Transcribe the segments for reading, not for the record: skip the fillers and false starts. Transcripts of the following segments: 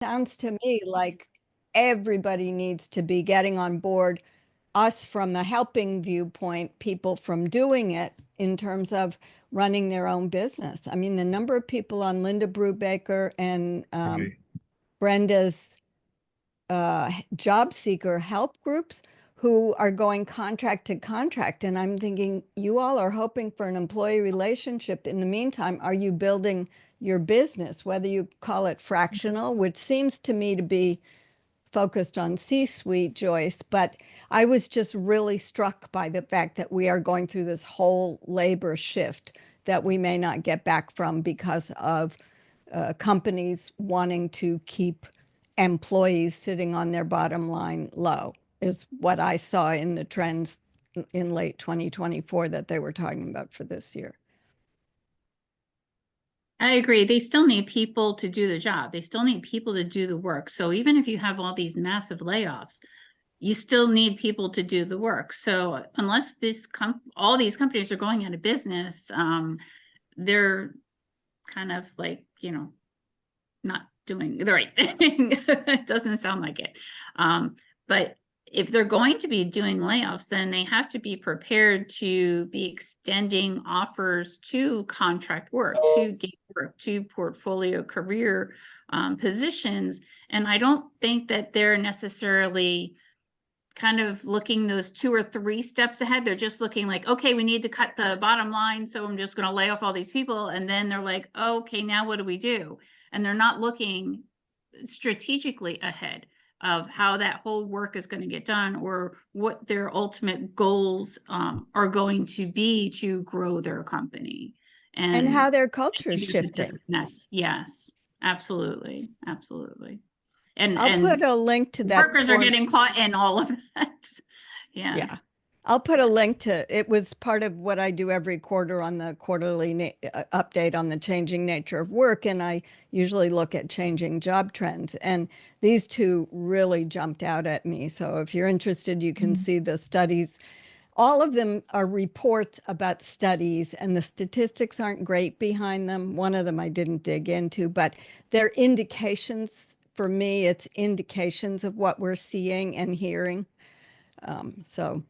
Sounds to me like everybody needs to be getting on board, us from the helping viewpoint, people from doing it in terms of running their own business. I mean, the number of people on Linda Brubaker and Right. Brenda's job seeker help groups who are going contract to contract. And I'm thinking, you all are hoping for an employee relationship. In the meantime, are you building your business, whether you call it fractional, which seems to me to be focused on C-suite, Joyce, but I was just really struck by the fact that we are going through this whole labor shift that we may not get back from because of companies wanting to keep employees sitting on their bottom line low, is what I saw in the trends in late 2024 that they were talking about for this year. I agree. They still need people to do the job. They still need people to do the work. So even if you have all these massive layoffs, you still need people to do the work. So unless all these companies are going out of business, they're kind of like, not doing the right thing. It doesn't sound like it. But if they're going to be doing layoffs, then they have to be prepared to be extending offers to contract work, to gig work, to portfolio career positions. And I don't think that they're necessarily kind of looking those 2 or 3 steps ahead. They're just looking like, okay, we need to cut the bottom line, so I'm just going to lay off all these people. And then they're like, okay, now what do we do? And they're not looking strategically ahead of how that whole work is going to get done, or what their ultimate goals are going to be to grow their company. And how their I culture is think it's a shifting. disconnect. Yes, absolutely. Absolutely. And I'll put a link to that. workers are getting caught in all of that. Yeah. I'll put a link to it. Was part of what I do every quarter on the quarterly update on the changing nature of work. And I usually look at changing job trends. And these two really jumped out at me. So if you're interested, you can see the studies. All of them are reports about studies, and the statistics aren't great behind them. One of them I didn't dig into, but they're indications. For me, it's indications of what we're seeing and hearing. So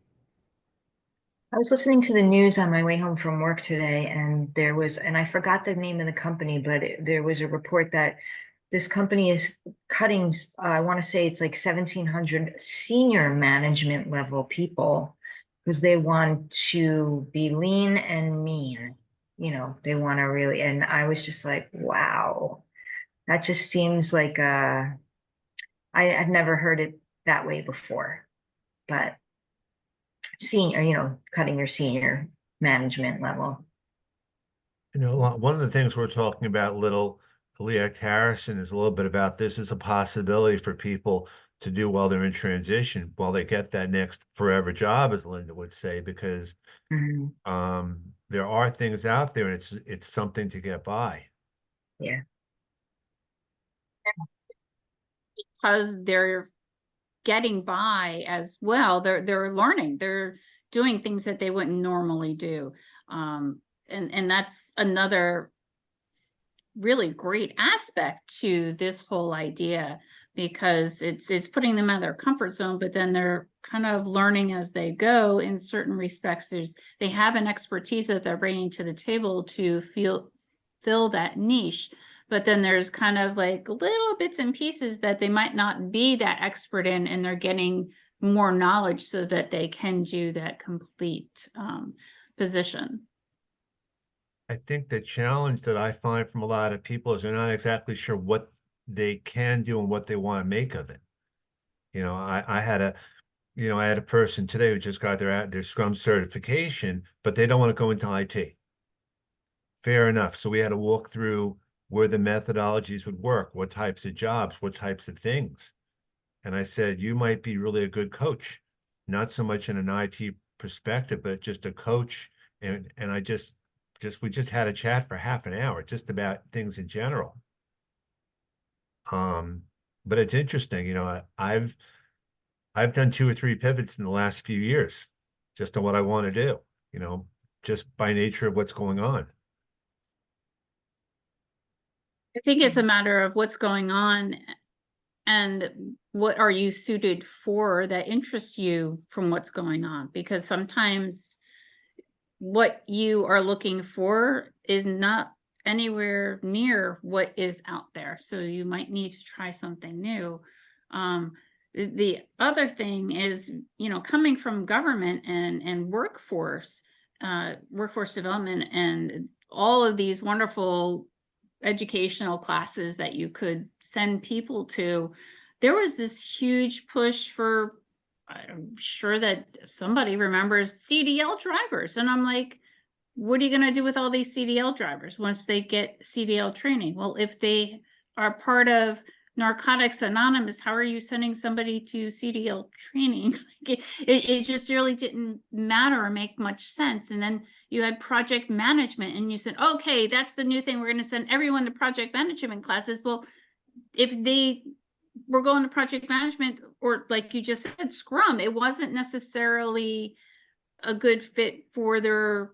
I was listening to the news on my way home from work today, and and I forgot the name of the company, but there was a report that this company is cutting, I want to say it's like 1,700 senior management level people because they want to be lean and mean. They want to really, and I was just like, wow, that just seems like I've never heard it that way before, but cutting your senior management level. One of the things we're talking about, little Leah Harrison, is a little bit about this is a possibility for people to do while they're in transition, while they get that next forever job, as Linda would say, because there are things out there, and it's something to get by. Yeah. Because they're getting by as well, they're learning, they're doing things that they wouldn't normally do. And that's another really great aspect to this whole idea, because it's putting them out of their comfort zone, but then they're kind of learning as they go. In certain respects, they have an expertise that they're bringing to the table to fill that niche, but then there's kind of like little bits and pieces that they might not be that expert in, and they're getting more knowledge so that they can do that complete position. I think the challenge that I find from a lot of people is they're not exactly sure what they can do and what they want to make of it. I had a person today who just got their Scrum certification, but they don't want to go into IT. Fair enough. So we had to walk through where the methodologies would work, what types of jobs, what types of things. And I said, you might be really a good coach, not so much in an IT perspective, but just a coach. And we just had a chat for half an hour, just about things in general. But it's interesting, I've done 2 or 3 pivots in the last few years, just on what I want to do, just by nature of what's going on. I think it's a matter of what's going on and what are you suited for that interests you from what's going on? Because sometimes what you are looking for is not anywhere near what is out there. So you might need to try something new. The other thing is, you know, coming from government and workforce development and all of these wonderful educational classes that you could send people to, there was this huge push for, I'm sure that somebody remembers CDL drivers. And I'm like, what are you going to do with all these CDL drivers once they get CDL training? Well, if they are part of Narcotics Anonymous, how are you sending somebody to CDL training? It just really didn't matter or make much sense. And then you had project management and you said, okay, that's the new thing. We're going to send everyone to project management classes. Well, if they were going to project management, or like you just said, Scrum, it wasn't necessarily a good fit for their,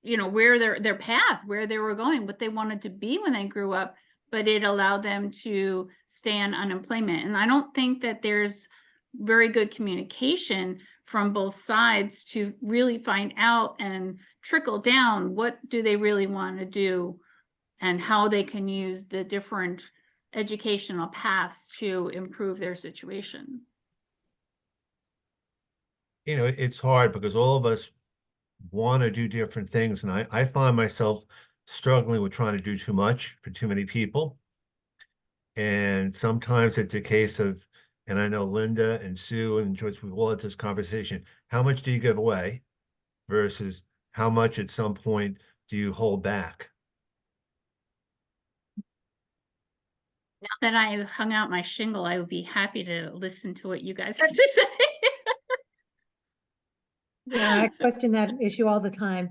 you know, where their path, where they were going, what they wanted to be when they grew up, but it allowed them to stay on unemployment. And I don't think that there's very good communication from both sides to really find out and trickle down what do they really want to do and how they can use the different educational paths to improve their situation. You know, it's hard because all of us want to do different things. And I find myself struggling with trying to do too much for too many people. And sometimes it's a case of, and I know Linda and Sue and Joyce, we've all had this conversation, how much do you give away versus how much at some point do you hold back? Now that I hung out my shingle, I would be happy to listen to what you guys have to say. Yeah, I question that issue all the time.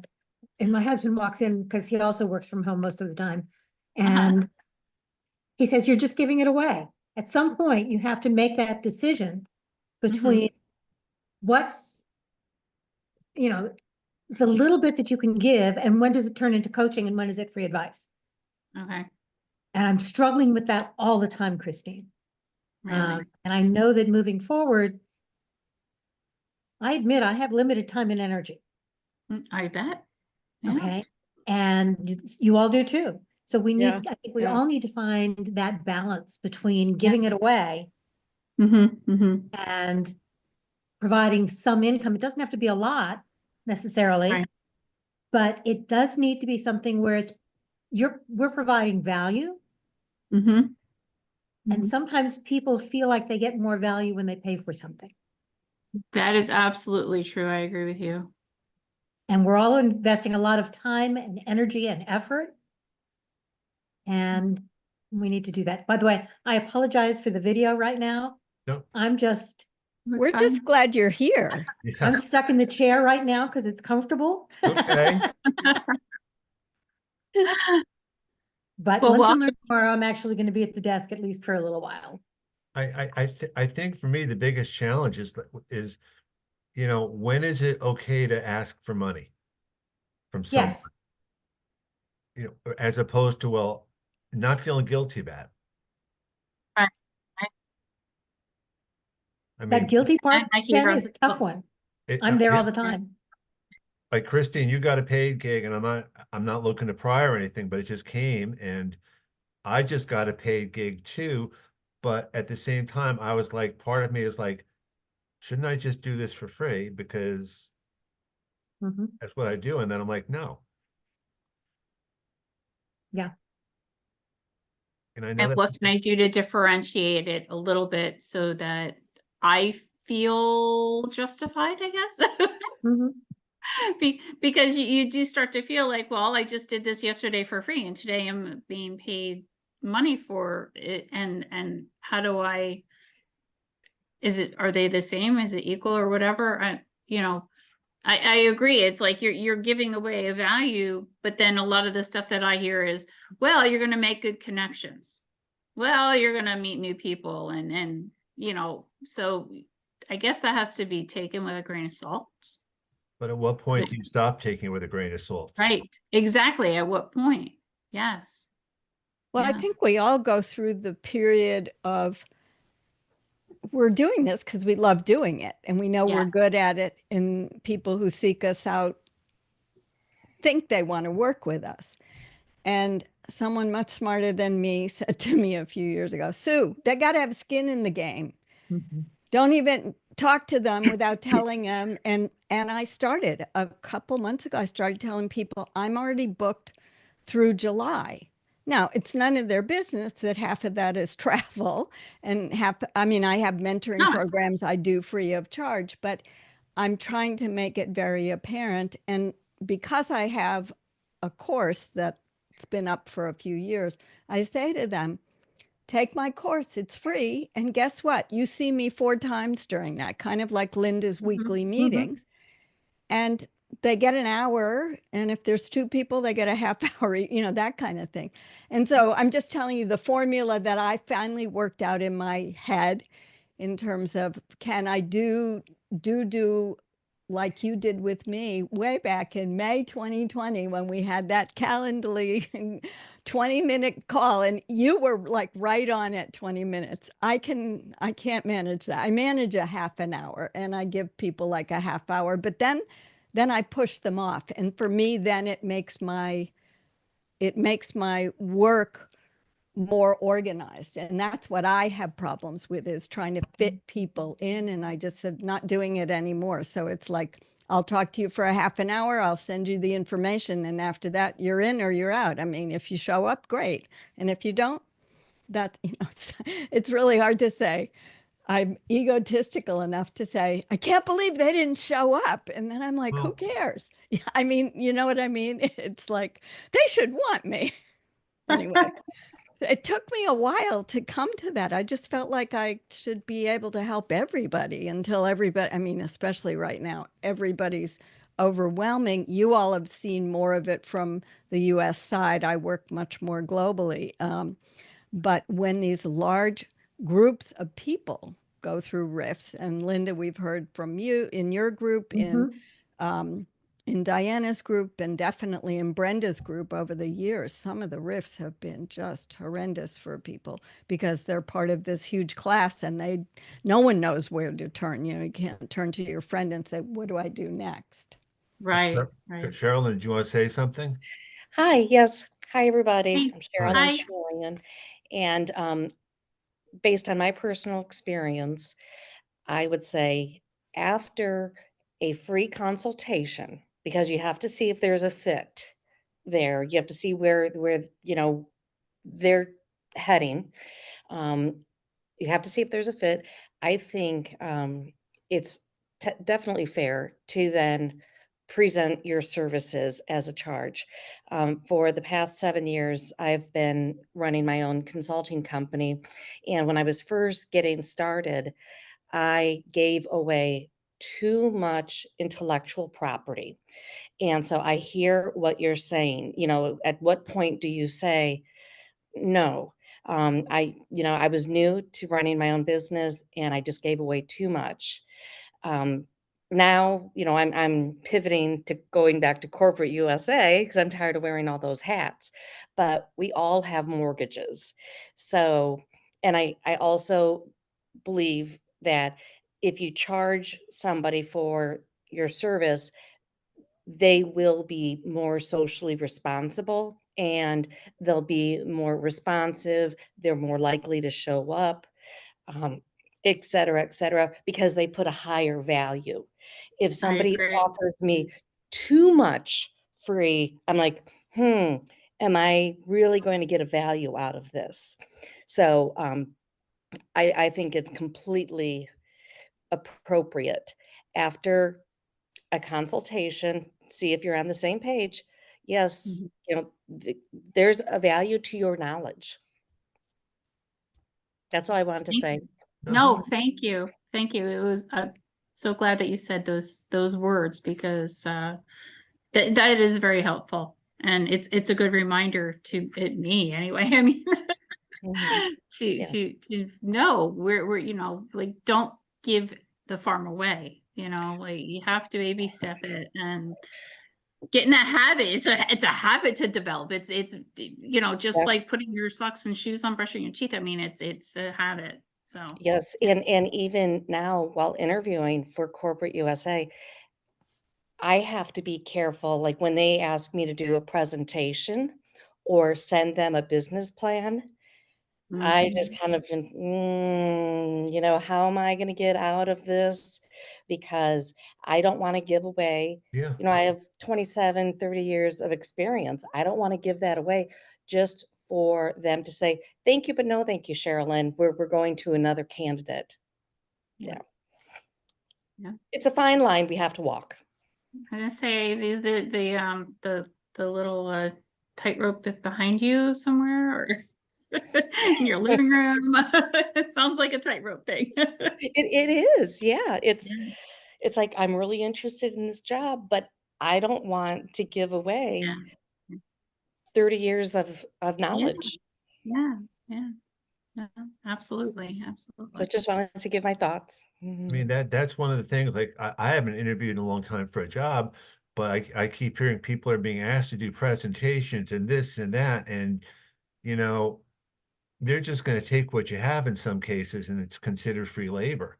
And my husband walks in because he also works from home most of the time. And he says, you're just giving it away. At some point, you have to make that decision between what's, you know, the little bit that you can give and when does it turn into coaching and when is it free advice? Okay. And I'm struggling with that all the time, Christine. Really? And I know that moving forward, I admit I have limited time and energy. I bet. Yeah. Okay. And you all do too. So we need, Yeah, I think we yeah. all need to find that balance between giving it away and providing some income. It doesn't have to be a lot necessarily, Right. but it does need to be something where it's, we're providing value. And sometimes people feel like they get more value when they pay for something. That is absolutely true. I agree with you. And we're all investing a lot of time and energy and effort. And we need to do that. By the way, I apologize for the video right now. No. I'm just, We're just glad you're here. Yeah, I'm stuck in the chair right now because it's comfortable. okay. But Well, lunch and learn tomorrow, I'm actually going to be at the desk at least for a little while. I think for me, the biggest challenge is, you know, when is it okay to ask for money from someone? Yes, You know, as opposed to, well, not feeling guilty about it. Right. I that mean, guilty part, I Ken, hear is a tough one. I'm yeah, there all the time. like Christine, you got a paid gig, and I'm not looking to pry or anything, but it just came, and I just got a paid gig too. But at the same time, I was like, part of me is like, shouldn't I just do this for free because Mhm. that's what I do? And then I'm like, no. Yeah. And I know And that what can I do to differentiate it a little bit so that I feel justified, I guess? Mhm. Because you do start to feel like, well, I just did this yesterday for free and today I'm being paid money for it. And how do I, are they the same? Is it equal or whatever? I agree. It's like you're giving away a value, but then a lot of the stuff that I hear is, well, you're going to make good connections. Well, you're going to meet new people and so I guess that has to be taken with a grain of salt. but at what point do you stop taking it with a grain of salt? Right. Exactly. At what point? Yes. Well, I Yeah. think we all go through the period of we're doing this because we love doing it, and we know we're Yes. good at it, and people who seek us out think they want to work with us. And someone much smarter than me said to me a few years ago, Sue, they got to have skin in the game. Mhm. Don't even talk to them without telling them. And I started a couple months ago, I started telling people I'm already booked through July. Now, it's none of their business that half of that is travel and half, I mean, I have mentoring No, it's- programs I do free of charge, but I'm trying to make it very apparent. And because I have a course that's been up for a few years, I say to them, take my course, it's free. And guess what? You see me 4 times during that, kind of like Linda's weekly meetings. And they get an hour. And if there's 2 people, they get a half hour, that kind of thing. And so I'm just telling you the formula that I finally worked out in my head in terms of can I do like you did with me way back in May 2020 when we had that Calendly 20-minute call, and you were like right on at 20 minutes. I can't manage that. I manage a half an hour and I give people like a half hour, but then I push them off. And for me, then it makes my work more organized. And that's what I have problems with, is trying to fit people in. And I just said, not doing it anymore. So it's like, I'll talk to you for a half an hour. I'll send you the information. And after that, you're in or you're out. I mean, if you show up, great. And if you don't, it's really hard to say. I'm egotistical enough to say, I can't believe they didn't show up. And then I'm like, who Well- cares? I mean, you know what I mean? It's like, they should want me. Anyway. It took me a while to come to that. I just felt like I should be able to help everybody until everybody, I mean, especially right now, everybody's overwhelming. You all have seen more of it from the US side. I work much more globally. But when these large groups of people go through rifts, and Linda, we've heard from you in your group, in Diana's group, and definitely in Brenda's group over the years, some of the rifts have been just horrendous for people because they're part of this huge class and no one knows where to turn. You can't turn to your friend and say, what do I do next? Right, Sure. right. Sherilyn, do you want to say something? Hi, yes. Hi, everybody. Hey. I'm Cheryl Hi. Shorian. And based on my personal experience, I would say after a free consultation, because you have to see if there's a fit there, you have to see where they're heading. You have to see if there's a fit. I think it's definitely fair to then present your services as a charge. For the past 7 years, I've been running my own consulting company. And when I was first getting started, I gave away too much intellectual property. And so I hear what you're saying. At what point do you say, no? I was new to running my own business and I just gave away too much. Um, Now, I'm pivoting to going back to corporate USA because I'm tired of wearing all those hats. But we all have mortgages. So, and I also believe that if you charge somebody for your service, they will be more socially responsible and they'll be more responsive. They're more likely to show up, um, et cetera, because they put a higher value. If somebody agree. offers me too much free, I'm like, am I really going to get a value out of this? So I think it's completely appropriate after a consultation, see if you're on the same page. Yes, there's a value to your knowledge. That's all I wanted to Thank say. No, thank you. Thank you. It was, so glad that you said those words because that is very helpful. And it's a good reminder to me anyway. I mean, Mhm. Yeah. to know we're like, don't give the farm away, like you have to baby step it and get in that habit. It's a habit to develop. It's just Yeah. like putting your socks and shoes on, brushing your teeth. I mean, it's a habit. So, Yes, and even now while interviewing for Corporate USA, I have to be careful, like when they ask me to do a presentation or send them a business plan, I mhm, just kind of been, how am I gonna get out of this? Because I don't wanna give away, Yeah. I have 27, 30 years of experience. I don't wanna give that away just for them to say, "Thank you, but no thank you, Sherilyn. We're going to another candidate." yeah, Yeah. yeah. It's a fine line we have to walk. I'm gonna say these the little tightrope bit behind you somewhere or in your living room. It sounds like a tightrope thing. It is, yeah. Yeah, It's like, I'm really interested in this job, but I don't want to give away yeah, 30 years of yeah, knowledge. yeah, yeah. No, absolutely, So absolutely. just wanted to give my thoughts. I Mhm. mean, that's one of the things, like, I haven't interviewed in a long time for a job, but I keep hearing people are being asked to do presentations and this and that, and, you know, they're just gonna take what you have in some cases, and it's considered free labor.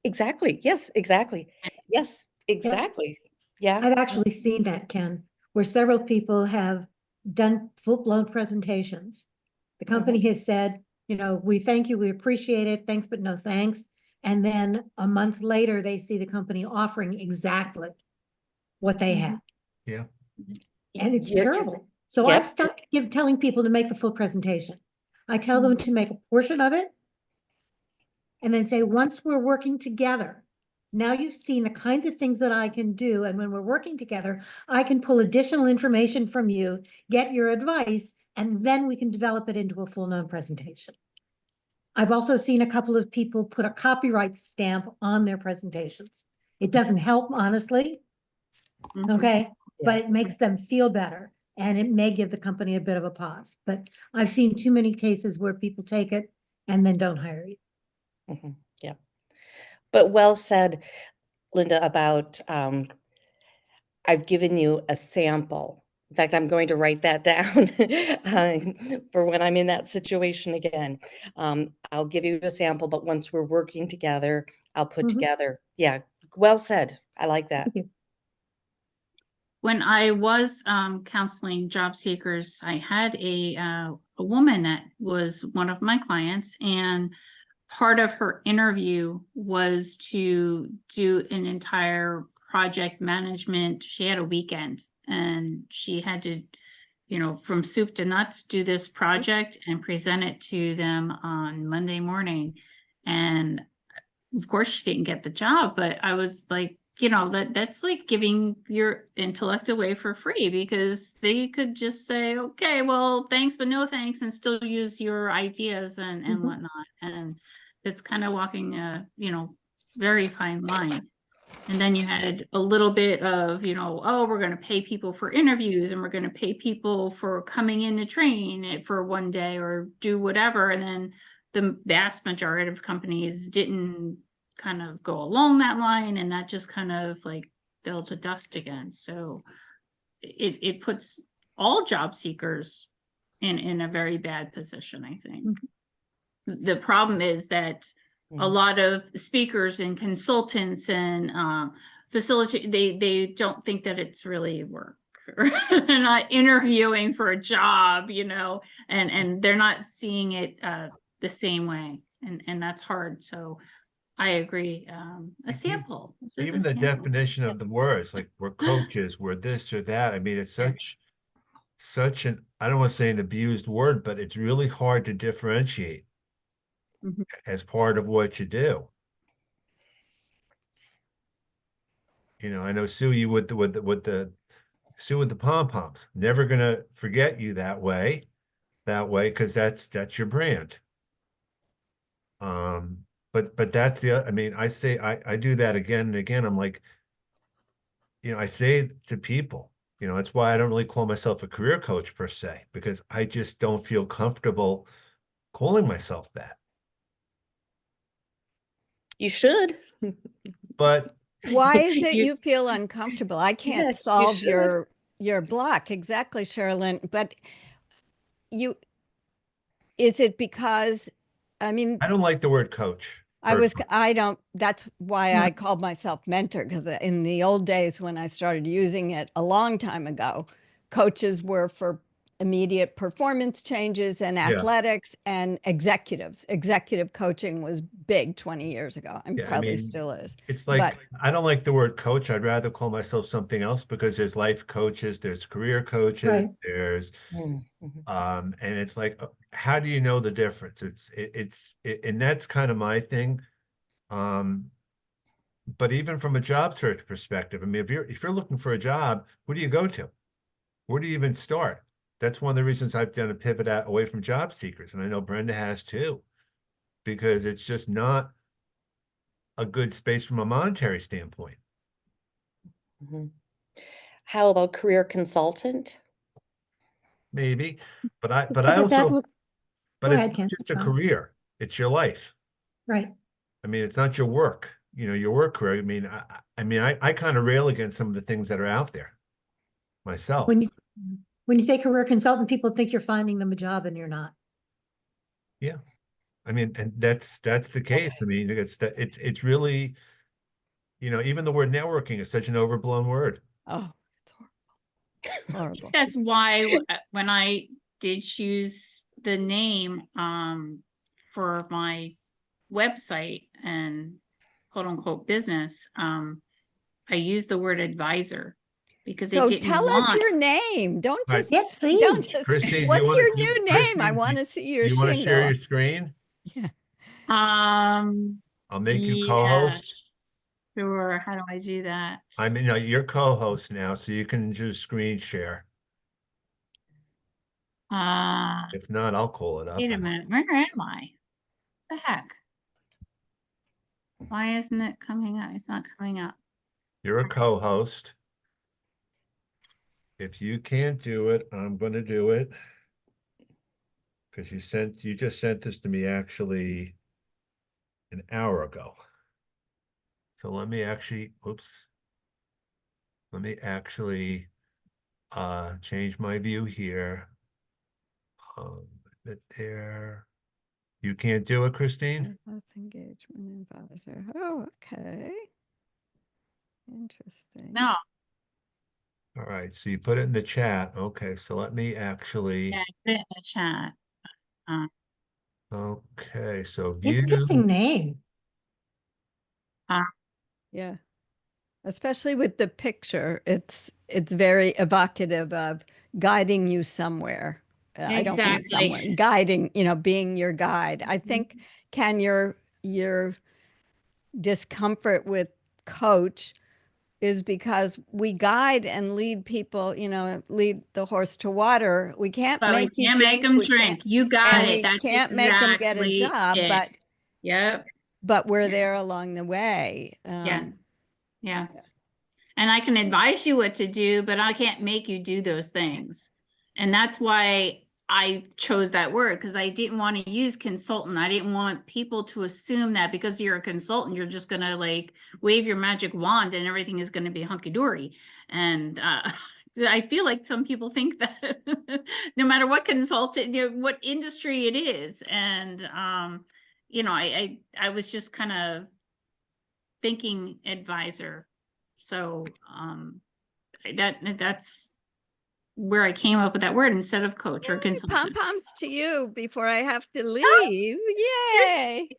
Exactly. Yes, exactly. Yes, Yep. exactly. Yeah. I've actually seen that, Ken, where several people have done full-blown presentations. The company has said, we thank you, we appreciate it, thanks, but no thanks. And then a month later, they see the company offering exactly what they had. Yeah. And it's You're terrible. So I've Yep. stopped telling people to make the full presentation. I tell them to make a portion of it and then say, once we're working together, now you've seen the kinds of things that I can do. And when we're working together, I can pull additional information from you, get your advice, and then we can develop it into a full known presentation. I've also seen a couple of people put a copyright stamp on their presentations. It doesn't help, honestly, Mhm. okay? But Yeah. it makes them feel better and it may give the company a bit of a pause. But I've seen too many cases where people take it and then don't hire you. Mhm. Yeah. But well said, Linda, about I've given you a sample. In fact, I'm going to write that down for when I'm in that situation again. I'll give you a sample, but once we're working together, I'll put Mhm. together. Yeah, well said. I like that. Thank you. When I was counseling job seekers, I had a woman that was one of my clients, and part of her interview was to do an entire project management. She had a weekend and she had to, from soup to nuts, do this project and present it to them on Monday morning. And of course she didn't get the job, but I was like, that's like giving your intellect away for free because they could just say, okay, well, thanks, but no thanks, and still use your ideas and Mhm. whatnot. And it's kind of walking a, very fine line. And then you had a little bit of, oh, we're going to pay people for interviews and we're going to pay people for coming in to train it for one day or do whatever. And then the vast majority of companies didn't kind of go along that line, and that just kind of like fell to dust again. So it puts all job seekers in a very bad position, I think. The problem is that a Mhm. lot of speakers and consultants and they don't think that it's really work. They're not interviewing for a job, and they're not seeing it the same way, and that's hard. So I agree. A sample. This is a Even the sample. definition of the words, like we're coaches, we're this or that. I mean, it's such an, I don't want to say an abused word, but it's really hard to differentiate Mhm. as part of what you do. I know Sue, you with the Sue with the pom-poms. Never gonna forget you that way, because that's your brand. But that's I mean, I do that again and again. I'm like, I say to people, that's why I don't really call myself a career coach per se, because I just don't feel comfortable calling myself that. You should. But Why is it You you feel uncomfortable? I can't Yes, you solve should. your block. Exactly, Sherilyn. But is it because I mean, I don't like the word coach. personally. that's why No. I called myself mentor, because in the old days when I started using it a long time ago, coaches were for immediate performance changes and athletics, and executives. Executive coaching was big 20 years ago. And Yeah, I probably mean, still is. It's But like, I don't like the word coach. I'd rather call myself something else, because there's life coaches, there's career coaches, Right. there's, Mhm. and it's like, how do you know the difference? And that's kind of my thing. But even from a job search perspective, I mean, if you're looking for a job, who do you go to? Where do you even start? That's one of the reasons I've done a pivot out away from job seekers, and I know Brenda has too, because it's just not a good space from a monetary standpoint. Mhm. How about career consultant? Maybe, but I But that also, looks, but go it's ahead, not Ken. just a Fine. career, it's your life. Right. I mean, it's not your work, your work career. I mean, I kind of rail against some of the things that are out there myself. When you say career consultant, people think you're finding them a job and you're not. Yeah. I mean, and that's the case. I mean, it's really, even the word networking is such an overblown word. oh, it's horrible. That's why when I did choose the name for my website and quote unquote business, I used the word advisor because So I didn't tell us want your name. Don't Right. just, Yes, don't please. just, Christine, what's your new name? I Christine, want to see your you want to share shingle. your screen? Yeah. I'll make you yeah, co-host. sure. How do I do that? I mean, no, you're co-host now, so you can just screen share. Uh If not, I'll call it up. wait a minute, where am I? The heck? Why isn't it coming up? It's not coming up. You're a co-host. If you can't do it, I'm going to do it. Because you just sent this to me actually an hour ago. So let me actually, oops. Let me actually change my view here. There. You can't do it, Christine? Business engagement advisor. Oh, okay. Interesting. No, All right, so you put it in the chat. Okay, so let me actually, yeah, I put it in the chat. okay, so view. Interesting name. Yeah. Especially with the picture, it's very evocative of guiding you somewhere. I don't mean Exactly. somewhere, guiding, being your guide. I think, Ken, your discomfort with coach is because we guide and lead people, lead the horse to water. We can't But we make you can't make drink. them We can't, drink. You got and it. we That's can't make them get a exactly job, it. Yep. but we're Yeah. there along the way. Yeah. Yes. And I can advise you what to do, but I can't make you do those things. And that's why I chose that word, because I didn't want to use consultant. I didn't want people to assume that because you're a consultant, you're just going to like wave your magic wand and everything is going to be hunky dory. And I feel like some people think that no matter what consultant, what industry it is. And, I was just kind of thinking advisor. So that's where I came up with that word instead of coach or Pom consultant. poms to you before I have to leave. Yay!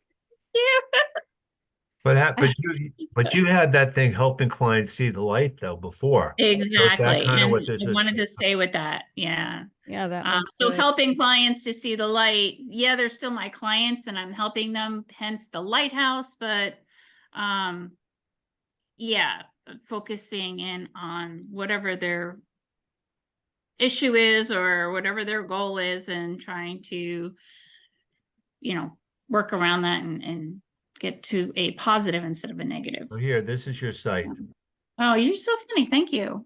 But you had that thing helping clients see the light though before. So is that Exactly. kind of And what this I is? wanted to stay with that. Yeah. Yeah, that was So good. helping clients to see the light. Yeah, they're still my clients and I'm helping them, hence the lighthouse, but yeah, focusing in on whatever their issue is or whatever their goal is and trying to, work around that and get to a positive instead of a negative. So here, this is your site. Oh, you're so funny. Thank you.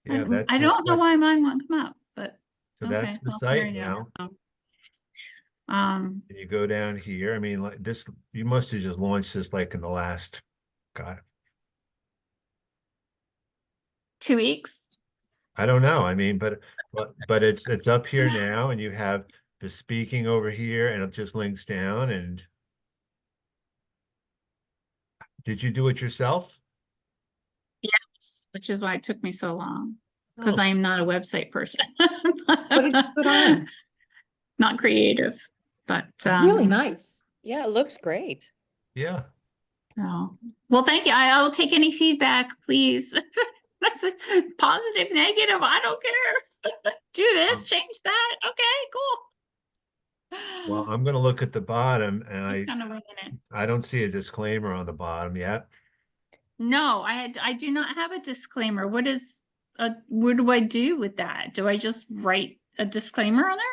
Yeah, I don't know why mine won't come up, but so okay. that's the Well, there site you now. go. So, And you go down here. I mean, like this, you must have just launched this like in the last, God, 2 weeks. I don't know. I mean, but it's up here now, and you have the speaking over here, and it just links down. And did you do it yourself? Yes, which is why it took me so long, because Oh, I am not a website person. What did you put on? Not creative, but Really nice. Yeah, it looks great. yeah. no. Well, thank you. I will take any feedback, please. That's a positive, negative. I don't care. Do this, change that. Okay, cool. Well, I'm gonna look at the bottom, and Just kind of winging it. I don't see a disclaimer on the bottom yet. No, I do not have a disclaimer. What do I do with that? Do I just write a disclaimer on there?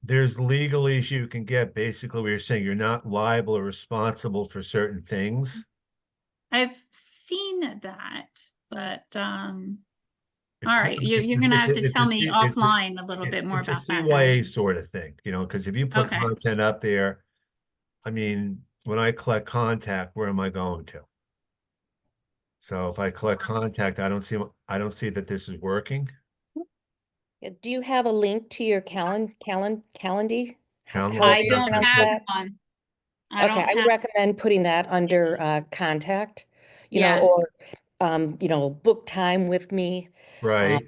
There's legalese you can get, basically where you're saying you're not liable or responsible for certain things. I've seen that, but It's all kind right, of- you're gonna have to it's tell a me C- it's a- offline a little bit more It's a about that. CYA sort of thing, because if you put Okay. content up there, I mean, when I collect contact, where am I going to? So if I collect contact, I don't see that this is working. Yeah, do you have a link to your Calendly? Calendly? However I you don't pronounce have that? one. I Okay, don't I would have, recommend putting that under contact, Yes. or book time with me, Right?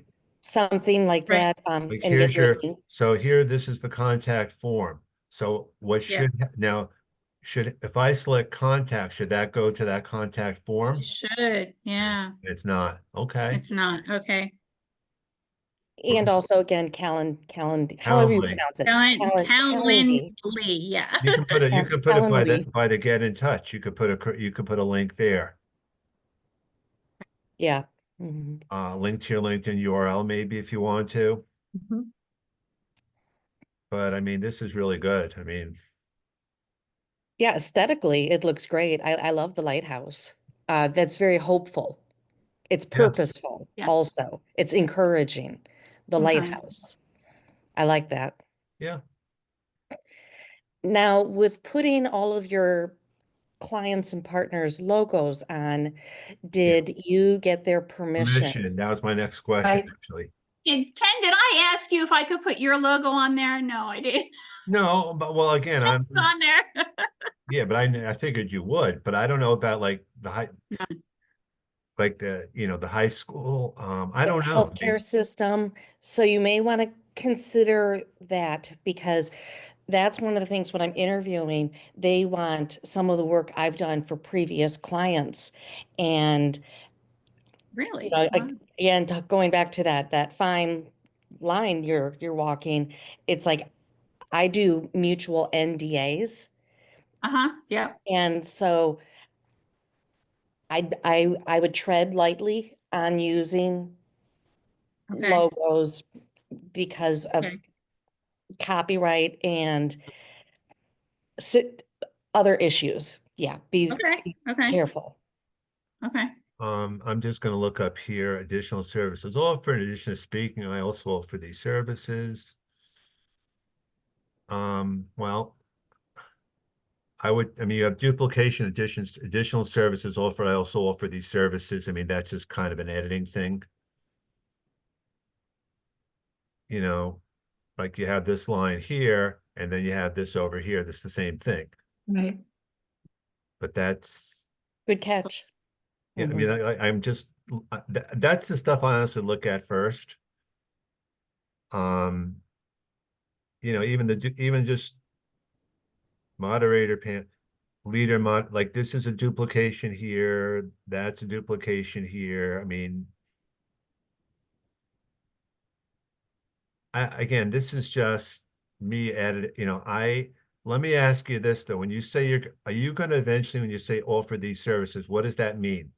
something like Right. that, Like and get here's your your, link. so here, this is the contact form. So what Yeah. if I select contact, should that go to that contact form? It should, yeah. It's not. Okay. It's not, okay. And also again, however you Calendly. pronounce it. Calendly, Calendly. yeah. You can put it, Calendly. by the get in touch. You could put a link there. Yeah. Mhm. Link to your LinkedIn URL maybe if you want to. Mhm. But I mean, this is really good. I mean, Yeah, aesthetically, it looks great. I love the lighthouse. That's very hopeful. It's Yeah. purposeful Yes. also. It's encouraging, the Okay. lighthouse. I like that. yeah. Now, with putting all of your clients and partners' logos on, did you get their permission? Permission. That was my next question, Right. actually. Ken, did I ask you if I could put your logo on there? No, I didn't. No, but well, again, It's on there. yeah, but I figured you would, but I don't know about like the high, like the high school. I don't know. Healthcare system. So you may want to consider that, because that's one of the things when I'm interviewing, they want some of the work I've done for previous clients. And, Really? Wow. Wow. Again, going back to that fine line you're walking, it's like I do mutual NDAs. Uh-huh, yeah. And so I would tread lightly on using Okay, logos because of okay, copyright and other issues. Yeah, be okay, careful. okay. I'm just going to look up here, additional services offered. In addition to speaking, I also offer these services. Well, I mean, you have duplication, additional services offered. I also offer these services. I mean, that's just kind of an editing thing. Like you have this line here, and then you have this over here. That's the same thing. Right. But that's, Good catch. yeah, I mean, I'm just, that's the stuff I honestly look at first. Even just moderator leader like this is a duplication here, that's a duplication here. I mean, again, this is just me let me ask you this though. When you say are you going to eventually, when you say offer these services, what does that mean?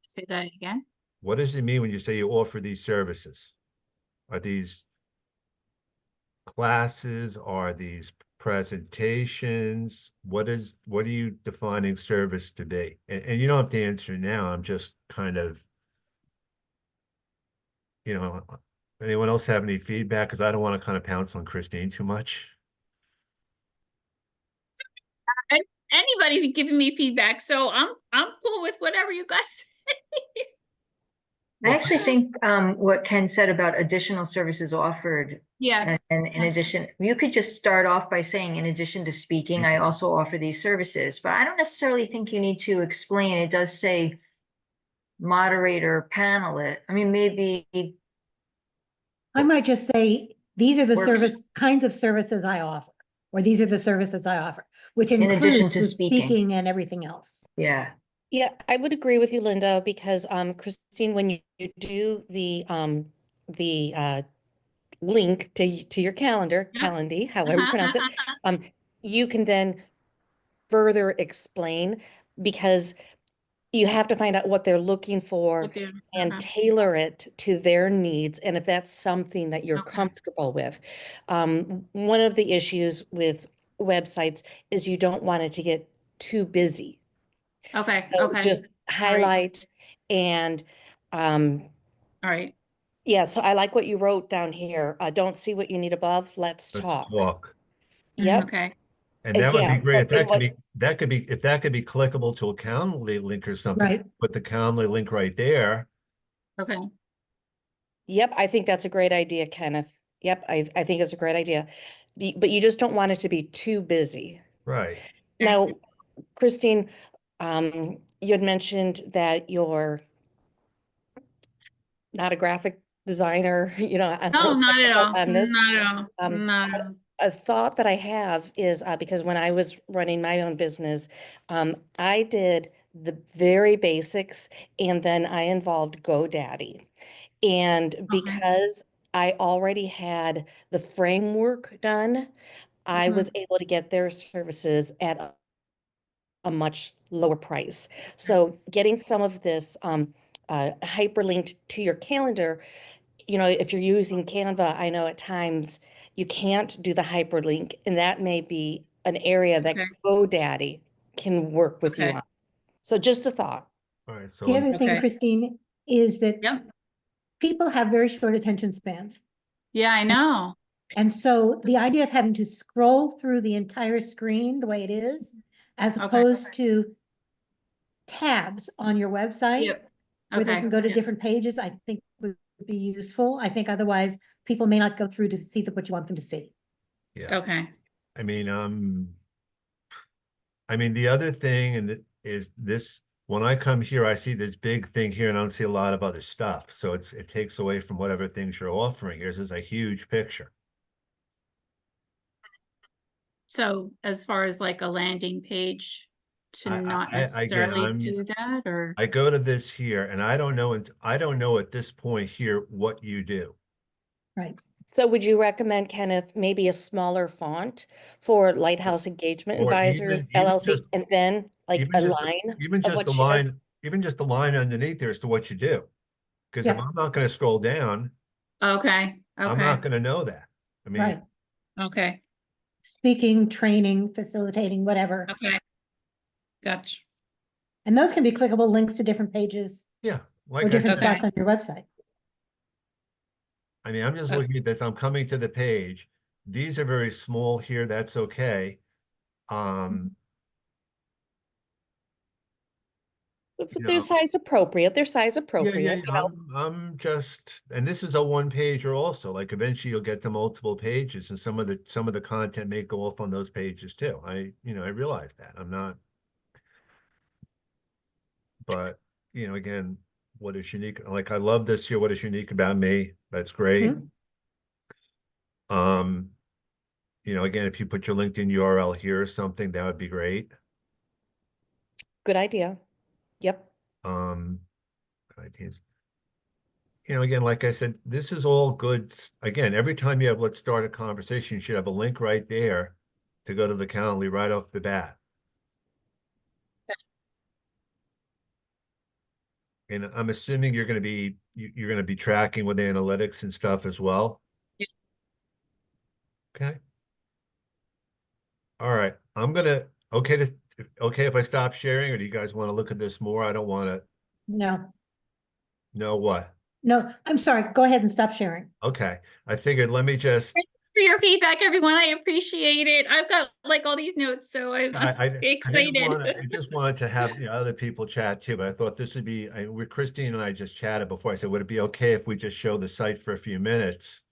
Say that again. What does it mean when you say you offer these services? Are these classes? Are these presentations? What are you defining service to be? And you don't have to answer now. I'm just kind of, anyone else have any feedback? Because I don't want to kind of pounce on Christine too much. Anybody be giving me feedback, so I'm cool with whatever you guys say. I actually think what Ken said about additional services offered, Yeah, and in addition, you could just start off by saying, in addition to speaking, I Speaking. also offer these services. But I don't necessarily think you need to explain. It does say moderator, panelist. I mean, maybe I might just say, these are the Works. kinds of services I offer, or these are the services I offer, which In addition includes to the speaking. speaking and everything else. yeah. Yeah, I would agree with you, Linda, because Christine, when you do the link to your calendar, Yeah. Calendly, however you pronounce it, you can then further explain, because you have to find out what they're looking for What they're- and tailor it to their needs, and if that's something that you're Okay. comfortable with. One of the issues with websites is you don't want it to get too busy. Okay, So okay, just highlight and, all right. yeah, so I like what you wrote down here. Don't see what you need above, let's Let's talk. talk. Yep, Okay, And that would be yeah, great. If but that could what- be, if that could be clickable to a Calendly link or something, Right. put the Calendly link right there. okay. yep, I think that's a great idea, Kenneth. Yep, I think it's a great idea. But you just don't want it to be too busy. Right. Now, Christine, you had mentioned that you're not a graphic designer, No, not at all, on this. not at all, Um, not at all. A thought that I have is because when I was running my own business, I did the very basics, and then I involved GoDaddy. And because I already had the framework done, I was able to get their services at a much lower price. So getting some of this hyperlinked to your calendar, if you're using Canva, I know at times you can't do the hyperlink, and that may be an area that Okay. GoDaddy can work with you Okay. on. So just a thought. All right. So The other thing, Okay. Christine, is that Yep, people have very short attention spans. yeah, I know. And so the idea of having to scroll through the entire screen the way it is, as Okay. opposed to tabs on your website, Yep, where they okay. can go to Yep. different pages, I think would be useful. I think otherwise people may not go through to see what you want them to see. yeah. Okay, I mean, the other thing is this, when I come here, I see this big thing here and I don't see a lot of other stuff. So it takes away from whatever things you're offering. Yours is a huge picture. so as far as like a landing page to not again, necessarily do that, or? I go to this here and I don't know at this point here what you do. Right. So would you recommend, Kenneth, maybe a smaller font for Lighthouse Engagement Or Advisors, even LLC, just- and then like even a just line Even of just what the she does? line, even just the line underneath there as to what you do. Because if Yeah. I'm not going to scroll down, Okay, I'm not okay, going to know that. I mean, Right. okay, Speaking, training, facilitating, whatever. okay. Gotcha. And those can be clickable links to different pages yeah, or like I different said, Okay. spots on your website. I mean, I'm just Okay. looking at this. I'm coming to the page. These are very small here. That's okay. They're know, size appropriate, they're size yeah, appropriate, I'm just, and this is a one pager also. Like eventually you'll get to multiple pages, and some of the content may go off on those pages too. I realize that. I'm not, but again, what is unique? Like I love this here. What is unique about me? That's great. Again, if you put your LinkedIn URL here or something, that would be great. Good idea. Yep. Ideas. Again, like I said, this is all good. Again, every time you have, let's start a conversation, you should have a link right there to go to the Calendly right off the bat. And I'm assuming you're going to be tracking with analytics and stuff as well. Yeah. Okay. All right. Okay if I stop sharing, or do you guys want to look at this more? I don't want to No, know what. no, I'm sorry. Go ahead and stop sharing. Okay. I figured let me just for your feedback, everyone. I appreciate it. I've got like all these notes, so I'm I didn't excited. wanna, I just wanted to have, other people chat too, but I thought this would be, Christine and I just chatted before. I said, would it be okay if we just show the site for a few minutes?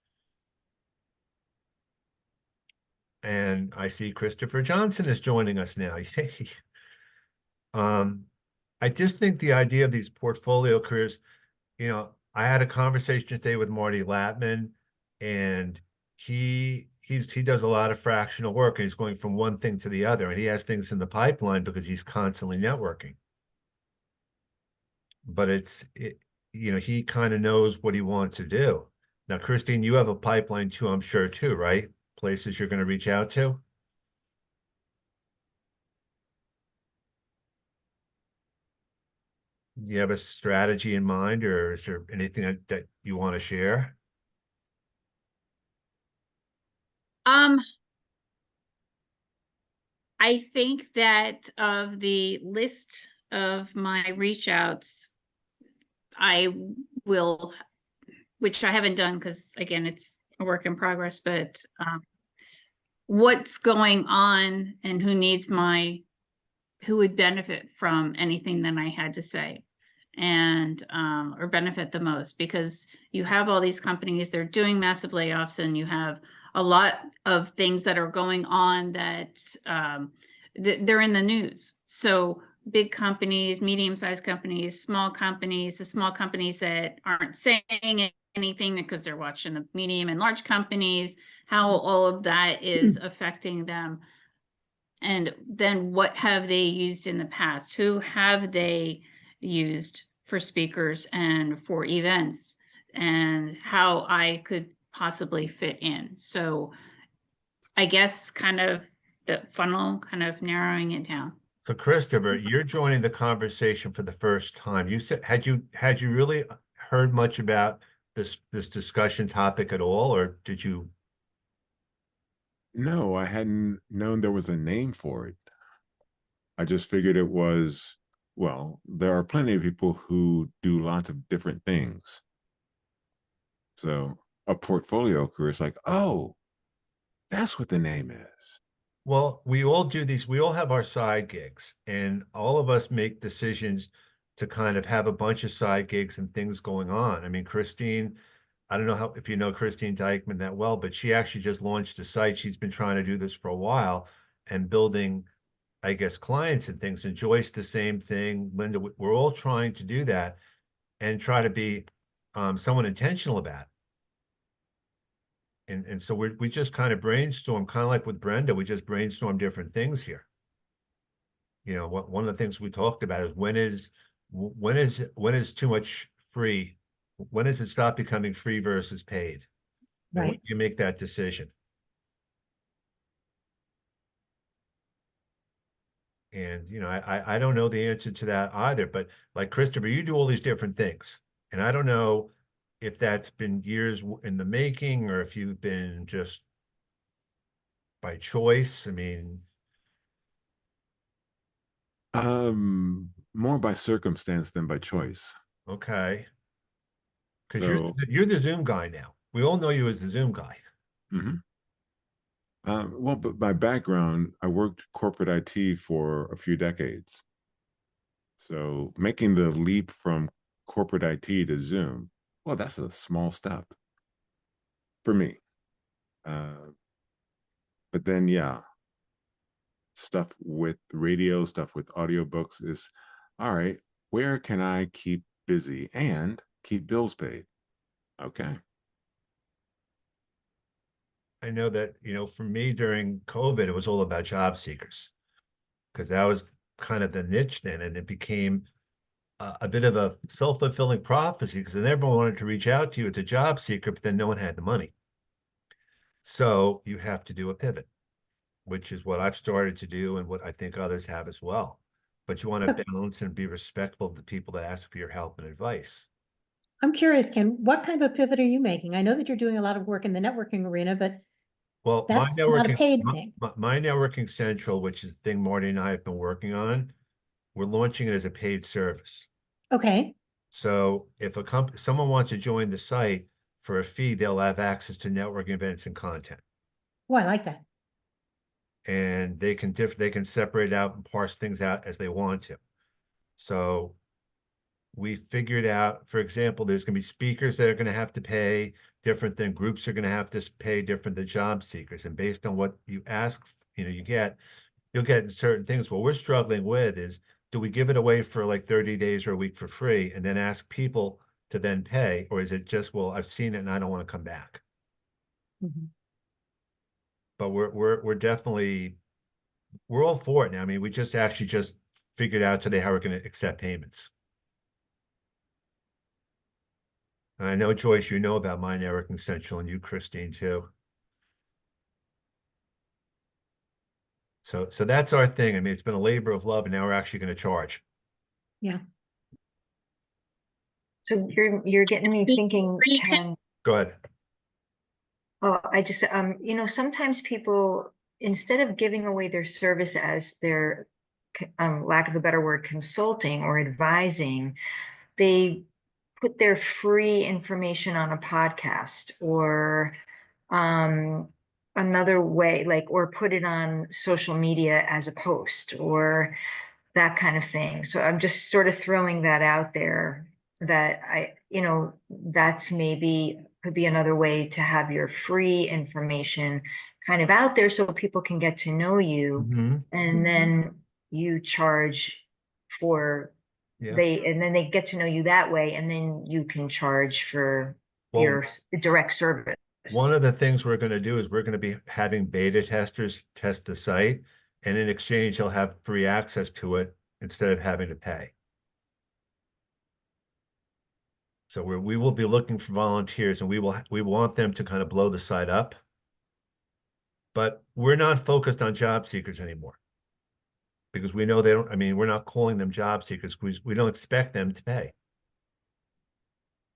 And I see Christopher Johnson is joining us now. Yay. I just think the idea of these portfolio careers, I had a conversation today with Marty Latman, and he does a lot of fractional work, and he's going from one thing to the other, and he has things in the pipeline because he's constantly networking. But he kind of knows what he wants to do. Now, Christine, you have a pipeline too, I'm sure too, right? Places you're going to reach out to? Do you have a strategy in mind, or is there anything that you want to share? I think that of the list of my reach outs, I will, which I haven't done because again, it's a work in progress, but what's going on and who would benefit from anything that I had to say and or benefit the most, because you have all these companies, they're doing massive layoffs, and you have a lot of things that are going on that they're in the news. So big companies, medium-sized companies, the small companies that aren't saying anything because they're watching the medium and large companies, how all of that is affecting them. And then what have they used in the past? Who have they used for speakers and for events, and how I could possibly fit in? So I guess kind of the funnel, kind of narrowing it down. So Christopher, you're joining the conversation for the first time. You said, had you really heard much about this discussion topic at all, or did you? No, I hadn't known there was a name for it. I just figured it was, well, there are plenty of people who do lots of different things. So a portfolio career is like, oh, that's what the name is. Well, we all do these, we all have our side gigs, and all of us make decisions to kind of have a bunch of side gigs and things going on. I mean, Christine, I don't know if you know Christine Dykman that well, but she actually just launched a site. She's been trying to do this for a while and building, I guess, clients and things. And Joyce, the same thing. Linda, we're all trying to do that and try to be somewhat intentional about it. And so we just kind of brainstorm, kind of like with Brenda, we just brainstorm different things here. One of the things we talked about is when is too much free? When does it stop becoming free versus paid? And when Right. you make that decision. And I don't know the answer to that either, but like Christopher, you do all these different things. And I don't know if that's been years in the making, or if you've been just by choice. I mean, More by circumstance than by choice. okay. Because So, you're the Zoom guy now. We all know you as the Zoom guy. mhm. Well, but my background, I worked corporate IT for a few decades. So making the leap from corporate IT to Zoom, well, that's a small step for me. But then, yeah, stuff with radio, stuff with audiobooks is, all right, where can I keep busy and keep bills paid? Okay. I know that, for me during COVID, it was all about job seekers, because that was kind of the niche then. And it became a bit of a self-fulfilling prophecy, because then everyone wanted to reach out to you as a job seeker, but then no one had the money. So you have to do a pivot, which is what I've started to do and what I think others have as well. But you want to balance and be respectful of the people that ask for your help and advice. I'm curious, Ken, what kind of a pivot are you making? I know that you're doing a lot of work in the networking arena, but Well, that's not a paid thing. My Networking Central, which is the thing Marty and I have been working on, we're launching it as a paid service. Okay. So if someone wants to join the site for a fee, they'll have access to networking events and content. Oh, I like that. And they can separate out and parse things out as they want to. So we figured out, for example, there's going to be speakers that are going to have to pay different than groups are going to have to pay different than job seekers. And based on what you ask, you'll get certain things. What we're struggling with is, do we give it away for like 30 days or a week for free and then ask people to then pay? Or is it just, well, I've seen it and I don't want to come back? Mhm. But we're definitely, we're all for it now. I mean, we just figured out today how we're going to accept payments. And I know, Joyce, you know about My Networking Central, and you, Christine, too. So that's our thing. I mean, it's been a labor of love, and now we're actually going to charge. Yeah. So you're getting me thinking, Ken. Go ahead. Oh, I just, sometimes people, instead of giving away their service as their, lack of a better word, consulting or advising, they put their free information on a podcast or another way, like, or put it on social media as a post or that kind of thing. So I'm just sort of throwing that out there, that that's maybe could be another way to have your free information kind of out there so people can get to know you, Mhm. and then you charge for Yeah. and then they get to know you that way, and then you can charge for Well, your direct service. one of the things we're going to do is we're going to be having beta testers test the site, and in exchange, they'll have free access to it instead of having to pay. So we will be looking for volunteers, and we want them to kind of blow the site up. But we're not focused on job seekers anymore, because we know they don't. I mean, we're not calling them job seekers. We don't expect them to pay.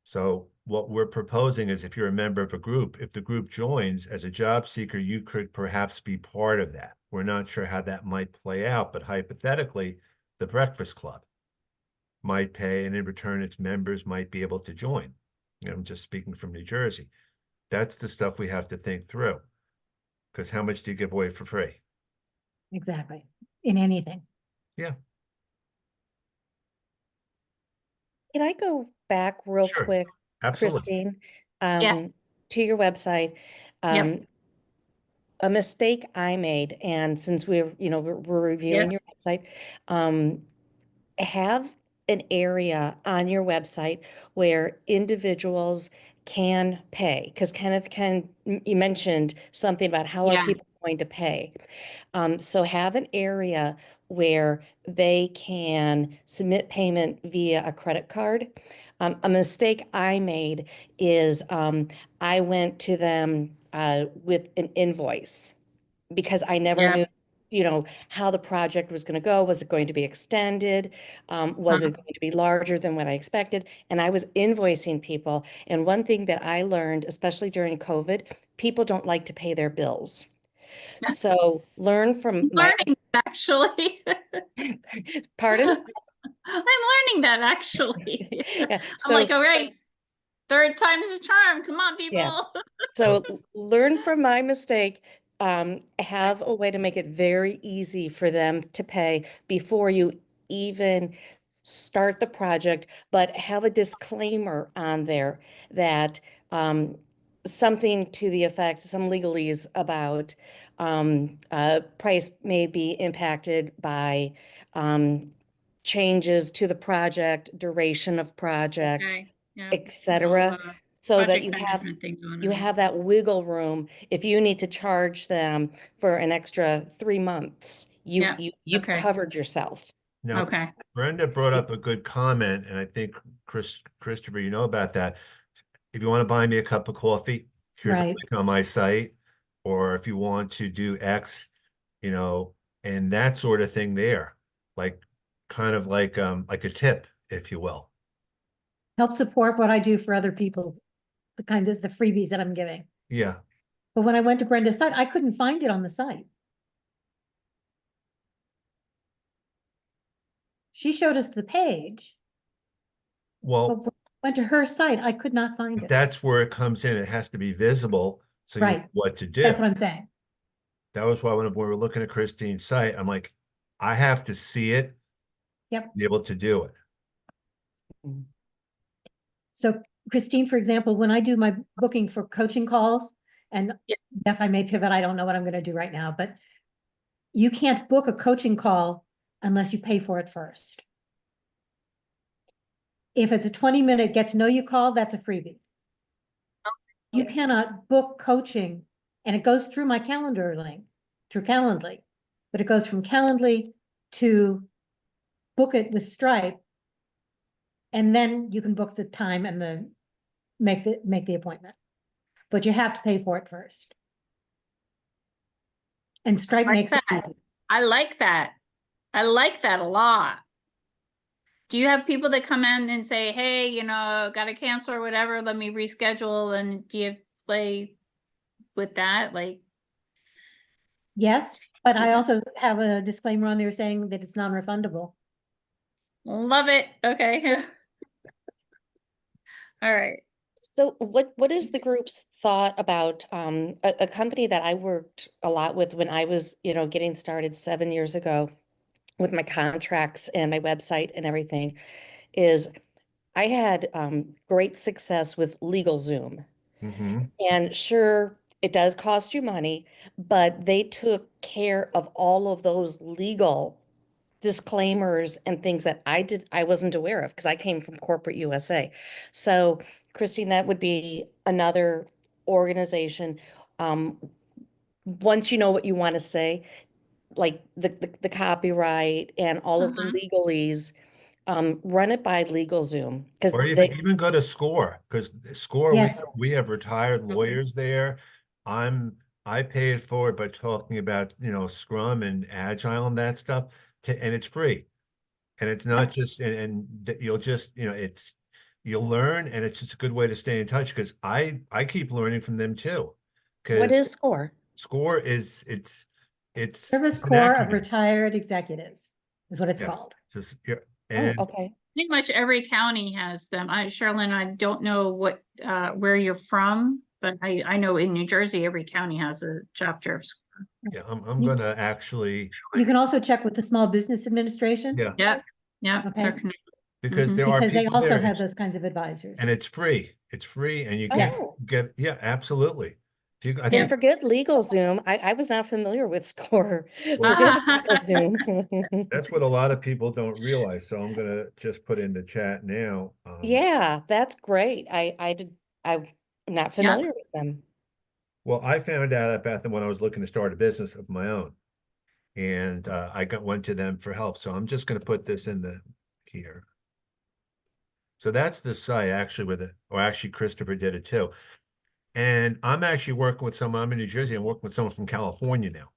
So what we're proposing is, if you're a member of a group, if the group joins as a job seeker, you could perhaps be part of that. We're not sure how that might play out, but hypothetically, the Breakfast Club might pay, and in return, its members might be able to join. I'm just speaking from New Jersey. That's the stuff we have to think through. Because how much do you give away for free? Exactly. In anything. Yeah. Can I go back real Sure. quick, Absolutely. Christine, Yeah. to your website? Yep. A mistake I made, and since we're reviewing Yes. your website, have an area on your website where individuals can pay, because you mentioned something about how are Yeah. people going to pay. So have an area where they can submit payment via a credit card. A mistake I made is I went to them with an invoice because I never Yeah. knew, how the project was going to go. Was it going to be extended? Was it going to be larger than what I expected? And I was invoicing people. And one thing that I learned, especially during COVID, people don't like to pay their bills. So learn from Learning, actually. Pardon? I'm learning that, actually. Yeah, I'm so like, all right, third time's a charm. Come on, people. Yeah. So learn from my mistake. Have a way to make it very easy for them to pay before you even start the project, but have a disclaimer on there that something to the effect, some legalese about price may be impacted by changes to the project, duration of project, Okay. Yeah. etc. Little, So that project you management thing going on. have that wiggle room. If you need to charge them for an extra 3 months, Yeah, you've okay. covered yourself. Now, Okay. Brenda brought up a good comment, and I think Christopher, you know about that. If you want to buy me a cup of coffee, here's a Right. link on my site. Or if you want to do X, and that sort of thing there, like kind of like a tip, if you will. Help support what I do for other people, the kind of the freebies that I'm giving. Yeah. But when I went to Brenda's site, I couldn't find it on the site. She showed us the page, Well, but when I went to her site, I could not find it. that's where it comes in. It has to be visible so you know Right. what to do. That's what I'm saying. That was why when we were looking at Christine's site, I'm like, I have to see it. Yep. Be able to do it. So Christine, for example, when I do my booking for coaching calls, and Yeah. yes, I may pivot, I don't know what I'm gonna do right now, but you can't book a coaching call unless you pay for it first. If it's a 20-minute get to know you call, that's a freebie. You cannot book coaching, and it goes through my calendar link, through Calendly, but it goes from Calendly to book it with Stripe. And then you can book the time and make the appointment. But you have to pay for it first. And Stripe Like makes it that. easy. I like that. I like that a lot. Do you have people that come in and say, hey, you know, gotta cancel or whatever, let me reschedule, and do you play with that? Like, Yes, but I Okay. also have a disclaimer on there saying that it's non-refundable. love it. Okay. All right. So what is the group's thought about a company that I worked a lot with when I was, getting started 7 years ago with my contracts and my website and everything, is I had great success with LegalZoom. Mm-hmm. And sure, it does cost you money, but they took care of all of those legal disclaimers and things that I wasn't aware of because I came from corporate USA. So, Christine, that would be another organization. Um, Once you know what you want to say, like the copyright and all of the legalese, run it by LegalZoom because Or even go to SCORE, because SCORE, Yes. we have retired lawyers there. I pay it forward by talking about, Scrum and Agile and that stuff, and it's free. And it's not just, and that you'll just, you'll learn, and it's just a good way to stay in touch, because I keep learning from them too. what Because is SCORE? SCORE it's Service an Corps of acronym. Retired Executives is what it's Yes. called. Oh, And okay. Pretty much every county has them. Charlene, I don't know what, where you're from, but I know in New Jersey, every county has a chapter of. yeah, I'm gonna actually, You can also check with the Small Business Administration. yeah, Yeah, yeah. Okay. they're connected. because Mhm. there are Because they people also there. have It's- those kinds of advisors. And it's free. It's free, and you Yes. get, yeah, absolutely. I And think forget LegalZoom. I was not familiar with SCORE. Well- Forget LegalZoom. that's what a lot of people don't realize. So I'm gonna just put in the chat now. Yeah, that's great. I'm not familiar with them. Well, I found out about them when I was looking to start a business of my own, and went to them for help. So I'm just gonna put this in here. So that's the site actually or actually Christopher did it too. And I'm actually working with someone. I'm in New Jersey. I'm working with someone from California now.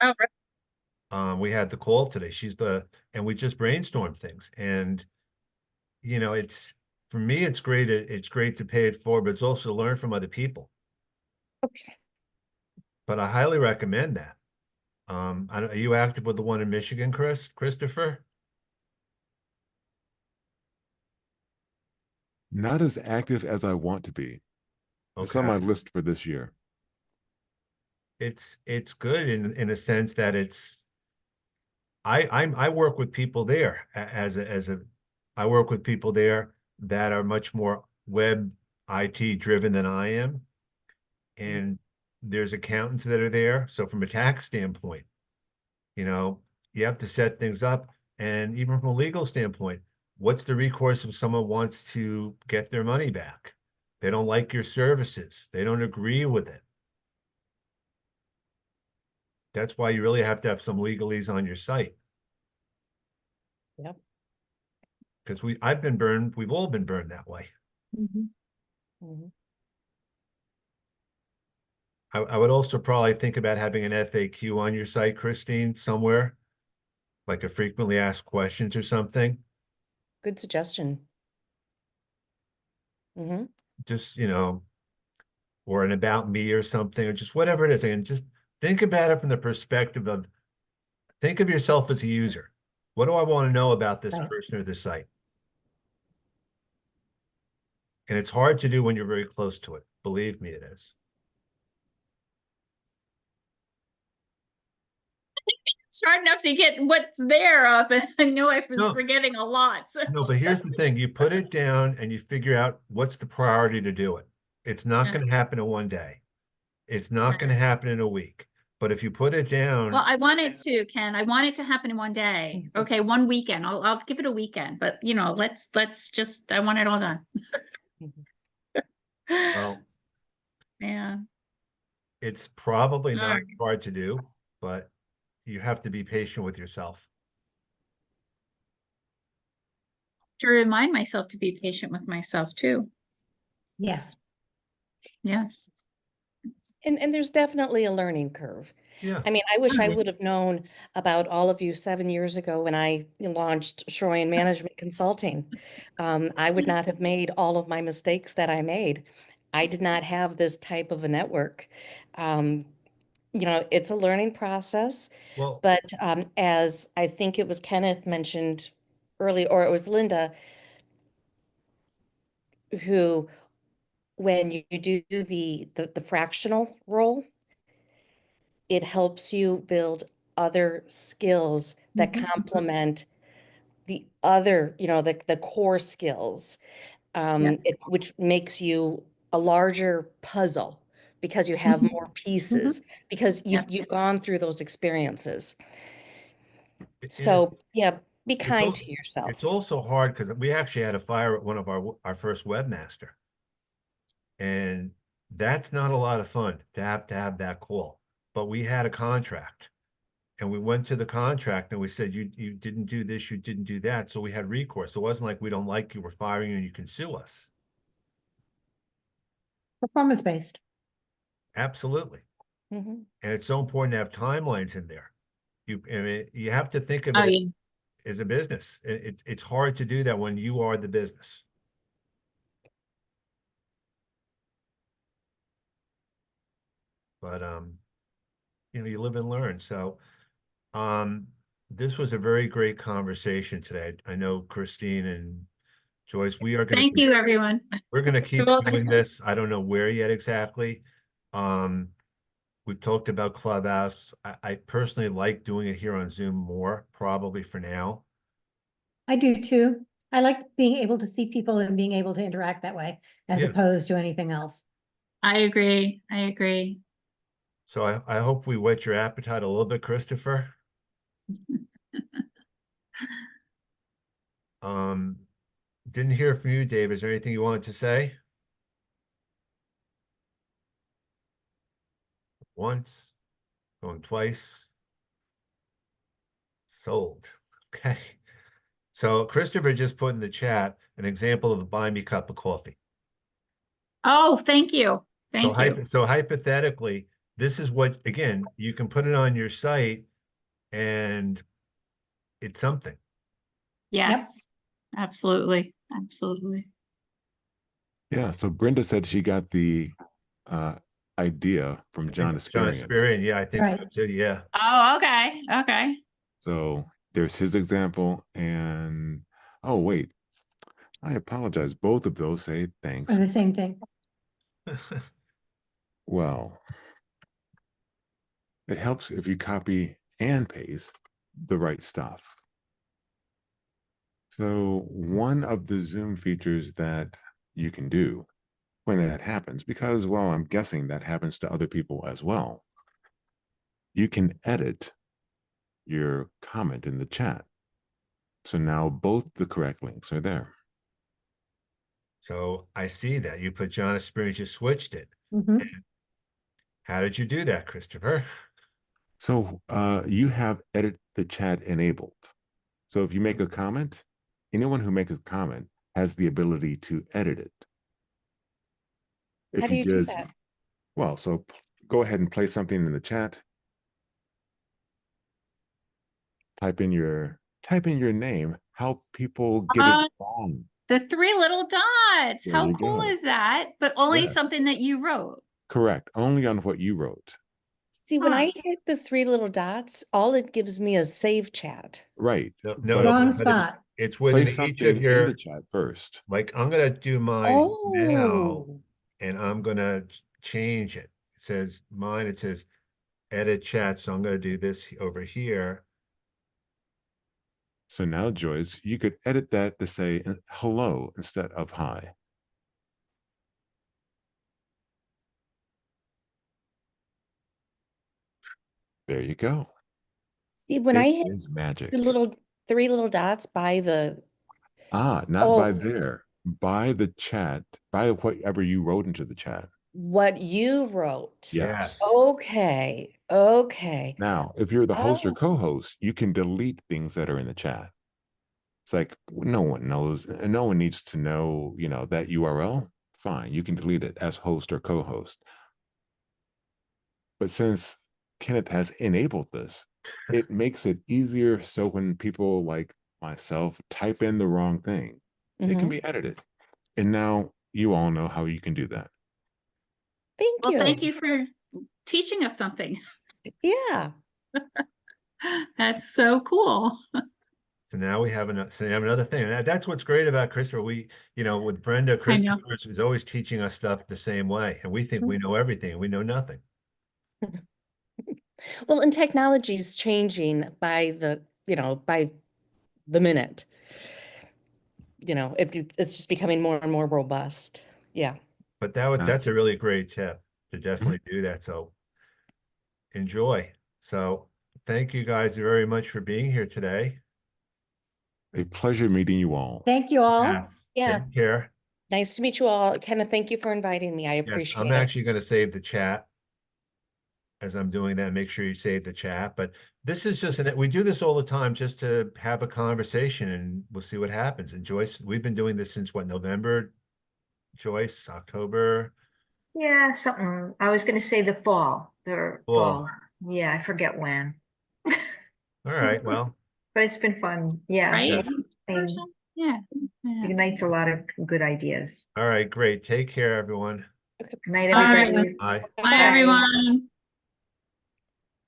Oh, right. We had the call today. And we just brainstormed things. And, it's, for me, it's great. It's great to pay it forward, but it's also to learn from other people. Okay. But I highly recommend that. Are you active with the one in Michigan, Christopher? Not as active as I want to be. It's on my Okay. list for this year. It's good in a sense that I work with people there I work with people there that are much more web IT driven than I am. And there's accountants that are there. So from a tax standpoint, you have to set things up. And even from a legal standpoint, what's the recourse if someone wants to get their money back? They don't like your services. They don't agree with it. That's why you really have to have some legalese on your site. Yep. Because I've been burned. We've all been burned that way. Mhm. Mhm. I would also probably think about having an FAQ on your site, Christine, somewhere, like a frequently asked questions or something. Good suggestion. Hmm. Just, or an about me or something, or just whatever it is. And just think about it from the perspective of, think of yourself as a user. What do I want to know about this Right. person or this site? And it's hard to do when you're very close to it. Believe me, it is. smart enough to get what's there up, and I know I was No. forgetting a lot. So. No, but here's the thing, you put it down and you figure out what's the priority to do it. It's not Yeah. gonna happen in one day. It's not Yeah. gonna happen in a week. But if you put it down, Well, I want it to, Ken. I want it to happen in one day. Okay, one weekend. I'll give it a weekend, but let's just, I want it all done. well, Yeah. it's probably All not right. hard to do, but you have to be patient with yourself. To remind myself to be patient with myself too. Yes. Yes. And there's definitely a learning curve. Yeah. I mean, I wish I Mhm. would have known about all of you 7 years ago when I launched Shoreline Management Consulting. I would not have made all of my mistakes that I made. I did not have this type of a network. It's a learning process, Well, but as I think it was Kenneth mentioned earlier, or it was Linda, who, when you do the fractional role, it helps you build other skills that Mhm. complement the other, the core skills, Yes. which makes you a larger puzzle because you have more pieces, because you've gone through those experiences. and So yeah, be it's kind al- to it's yourself. also hard because we actually had a fire at one of our first webmaster. And that's not a lot of fun to have that call. But we had a contract. And we went to the contract and we said, you didn't do this, you didn't do that. So we had recourse. It wasn't like we don't like you, we're firing you, and you can sue us. Performance-based. Absolutely. Mhm. And it's so important to have timelines in there. I mean, you have to think of Oh, it yeah. as a business. It's hard to do that when you are the business. But you live and learn. So this was a very great conversation today. I know Christine and Joyce, Thank you, everyone. we're gonna keep You're doing welcome. this. I don't know where yet exactly. We've talked about Clubhouse. I personally like doing it here on Zoom more, probably for now. I do too. I like being able to see people and being able to interact that way as Yeah. opposed to anything else. I agree. I agree. So I hope we whet your appetite a little bit, Christopher. Didn't hear from you, Dave. Is there anything you wanted to say? Once, going twice. Sold. Okay. So Christopher just put in the chat an example of a buy me cup of coffee. Oh, thank you. Thank you. So hypothetically, this is what, again, you can put it on your site and it's something. Yes, absolutely. Absolutely. Yeah, so Brenda said she got the idea from John John Esperian. Esperian, yeah, I think so Right. too, yeah. Oh, okay. Okay. So there's his example, and oh wait, I apologize. Both of those say thanks. Or the same thing. Well, it helps if you copy and paste the right stuff. So one of the Zoom features that you can do when that happens, because, well, I'm guessing that happens to other people as well, you can edit your comment in the chat. So now both the correct links are there. So I see that you put John Esperian, you switched it. Mhm. How did you do that, Christopher? So you have edit the chat enabled. So if you make a comment, anyone who makes a comment has the ability to edit it. If How do you do just, that? well, so go ahead and place something in the chat. Type in your name, how people get it wrong. The three little dots. There How you cool go. is that? But only Yes. something that you wrote. Correct. Only on what you wrote. See, when I Huh. hit the three little dots, all it gives me is save chat. Right. No, Wrong but spot. it's within Place each of something in your, the chat first. like, I'm gonna do mine now, Oh, and I'm gonna change it. It says mine, it says edit chat, so I'm gonna do this over here. So now, Joyce, you could edit that to say hello instead of hi. There you go. See, when It I hit is magic. the three little dots by the, Not by Oh. there, by the chat, by whatever you wrote into the chat. what you wrote. Yes. Okay, okay. Now, if you're the host or Oh. co-host, you can delete things that are in the chat. It's like no one knows, and no one needs to know, that URL. Fine, you can delete it as host or co-host. But since Kenneth has enabled this, it makes it easier. So when people like myself type in the wrong thing, it can Mhm. be edited. And now you all know how you can do that. Thank Well, you. thank you for teaching us something. Yeah. That's so cool. So now we have another thing. And that's what's great about Christopher. With Brenda, I know. Christopher is always teaching us stuff the same way. And we think we know everything and we know nothing. Well, and technology is changing by by the minute. It's just becoming more and more robust. Yeah. But that's a really great tip to definitely do that. So enjoy. So thank you guys very much for being here today. A pleasure meeting you all. Thank you all. Yes. Yeah. Take care. Nice to meet you all. Kenneth, thank you for inviting me. I Yes, appreciate I'm it. actually going to save the chat as I'm doing that. Make sure you save the chat. But this is we do this all the time just to have a conversation and we'll see what happens. And Joyce, we've been doing this since what, November? Joyce, October? Yeah, something. I was going to say the fall. The Fall. fall. Yeah, I forget when. All right. Well, But it's been fun. Yeah. Right? Yes. And Yeah. it Yeah. ignites a lot of good ideas. all right. Great. Take care, everyone. Good night, All right. everybody. Bye. Bye, everyone.